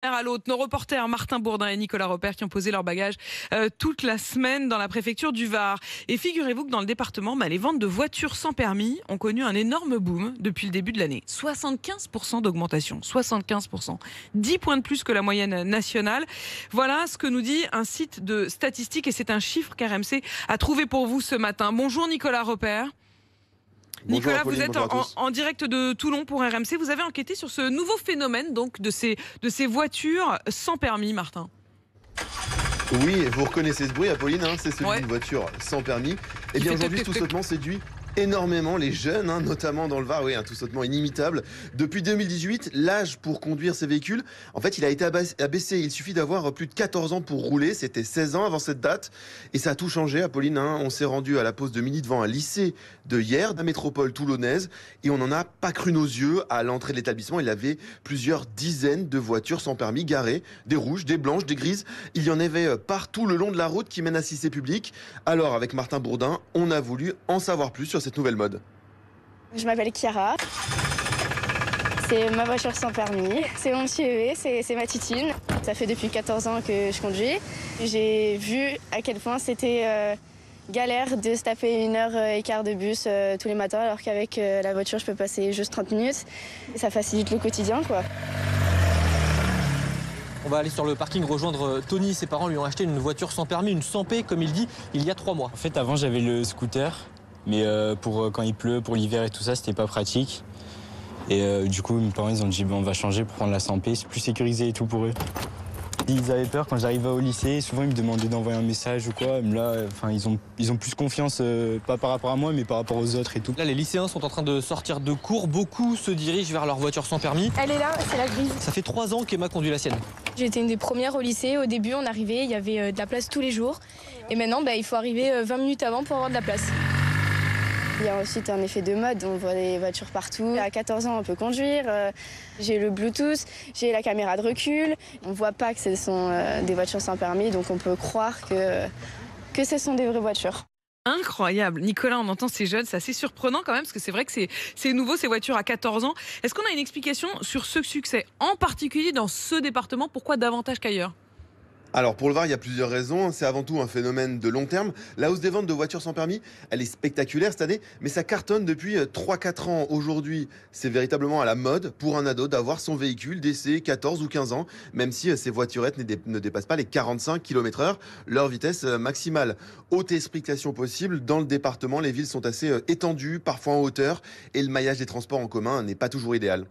À l'autre, nos reporters Martin Bourdin et Nicolas Repère qui ont posé leurs bagages toute la semaine dans la préfecture du Var. Et figurez-vous que dans le département, les ventes de voitures sans permis ont connu un énorme boom depuis le début de l'année. 75% d'augmentation, 75%. 10 points de plus que la moyenne nationale. Voilà ce que nous dit un site de statistiques et c'est un chiffre qu'RMC a trouvé pour vous ce matin. Bonjour Nicolas Repère. Bonjour Nicolas, Apolline, vous êtes en direct de Toulon pour RMC. Vous avez enquêté sur ce nouveau phénomène donc de ces voitures sans permis, Martin. Oui, vous reconnaissez ce bruit, Apolline, c'est celui d'une voiture sans permis. Eh bien aujourd'hui, ce tout sautement séduit énormément les jeunes, notamment dans le Var, un tout sautement inimitable. Depuis 2018, l'âge pour conduire ces véhicules, en fait, il a été abaissé. Il suffit d'avoir plus de 14 ans pour rouler. C'était 16 ans avant cette date. Et ça a tout changé, Apolline. On s'est rendu à la pause de midi devant un lycée de Yerres, la métropole toulonnaise. Et on n'en a pas cru nos yeux. À l'entrée de l'établissement, il y avait plusieurs dizaines de voitures sans permis garées. Des rouges, des blanches, des grises. Il y en avait partout le long de la route qui mène à Cissé Public. Alors, avec Martin Bourdin, on a voulu en savoir plus sur cette nouvelle mode. Je m'appelle Chiara. C'est ma voiture sans permis. C'est mon petit bébé, c'est ma titine. Ça fait depuis 14 ans que je conduis. J'ai vu à quel point c'était galère de se taper 1h15 de bus tous les matins, alors qu'avec la voiture, je peux passer juste 30 minutes. Et ça facilite le quotidien, quoi. On va aller sur le parking rejoindre Tony. Ses parents lui ont acheté une voiture sans permis, une 100P, comme il dit, il y a 3 mois. En fait, avant, j'avais le scooter. Mais pour quand il pleut, pour l'hiver et tout ça, c'était pas pratique. Et du coup, mes parents, ils ont dit, on va changer pour prendre la 100P, c'est plus sécurisé et tout pour eux. Ils avaient peur quand j'arrivais au lycée, souvent ils me demandaient d'envoyer un message ou quoi. Mais là, ils ont plus confiance, pas par rapport à moi, mais par rapport aux autres et tout. Là, les lycéens sont en train de sortir de cours. Beaucoup se dirigent vers leur voiture sans permis. Elle est là, c'est la grise. Ça fait 3 ans qu'Emma conduit la sienne. J'étais une des premières au lycée. Au début, on arrivait, il y avait de la place tous les jours. Et maintenant, il faut arriver 20 minutes avant pour avoir de la place. Il y a ensuite un effet de mode, on voit des voitures partout. À 14 ans, on peut conduire. J'ai le Bluetooth, j'ai la caméra de recul. On ne voit pas que ce sont des voitures sans permis, donc on peut croire que ce sont des vraies voitures. Incroyable. Nicolas, on entend ces jeunes, c'est assez surprenant quand même, parce que c'est vrai que c'est nouveau, ces voitures à 14 ans. Est-ce qu'on a une explication sur ce succès, en particulier dans ce département, pourquoi davantage qu'ailleurs ? Alors pour le Var, il y a plusieurs raisons. C'est avant tout un phénomène de long terme. La hausse des ventes de voitures sans permis, elle est spectaculaire cette année, mais ça cartonne depuis 3-4 ans. Aujourd'hui, c'est véritablement à la mode pour un ado d'avoir son véhicule dès ses 14 ou 15 ans, même si ces voiturettes ne dépassent pas les 45 km/h, leur vitesse maximale. Haute explication possible, dans le département, les villes sont assez étendues, parfois en hauteur, et le maillage des transports en commun n'est pas toujours idéal.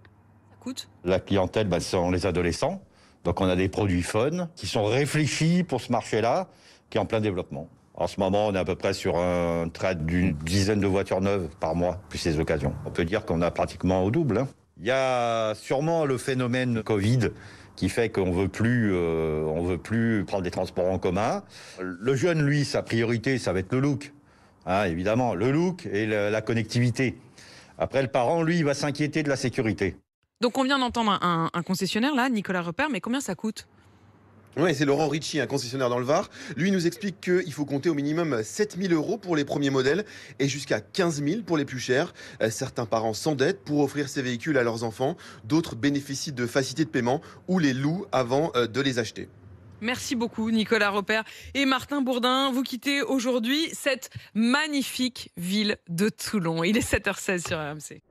Ça coûte ? La clientèle, sont les adolescents. Donc on a des produits fun qui sont réfléchis pour ce marché-là, qui est en plein développement. En ce moment, on est à peu près sur un trait d'une dizaine de voitures neuves par mois, plus les occasions. On peut dire qu'on a pratiquement au double. Il y a sûrement le phénomène Covid qui fait qu'on veut plus prendre des transports en commun. Le jeune, lui, sa priorité, ça va être le look. Évidemment, le look et la connectivité. Après, le parent, lui, il va s'inquiéter de la sécurité. Donc on vient d'entendre un concessionnaire là, Nicolas Repère, mais combien ça coûte ? Oui, c'est Laurent Ritchie, un concessionnaire dans le Var. Lui nous explique qu'il faut compter au minimum 7 000 € pour les premiers modèles et jusqu'à 15 000 pour les plus chers. Certains parents s'endettent pour offrir ces véhicules à leurs enfants. D'autres bénéficient de facilités de paiement ou les louent avant de les acheter. Merci beaucoup Nicolas Repère et Martin Bourdin. Vous quittez aujourd'hui cette magnifique ville de Toulon. Il est 7h16 sur RMC.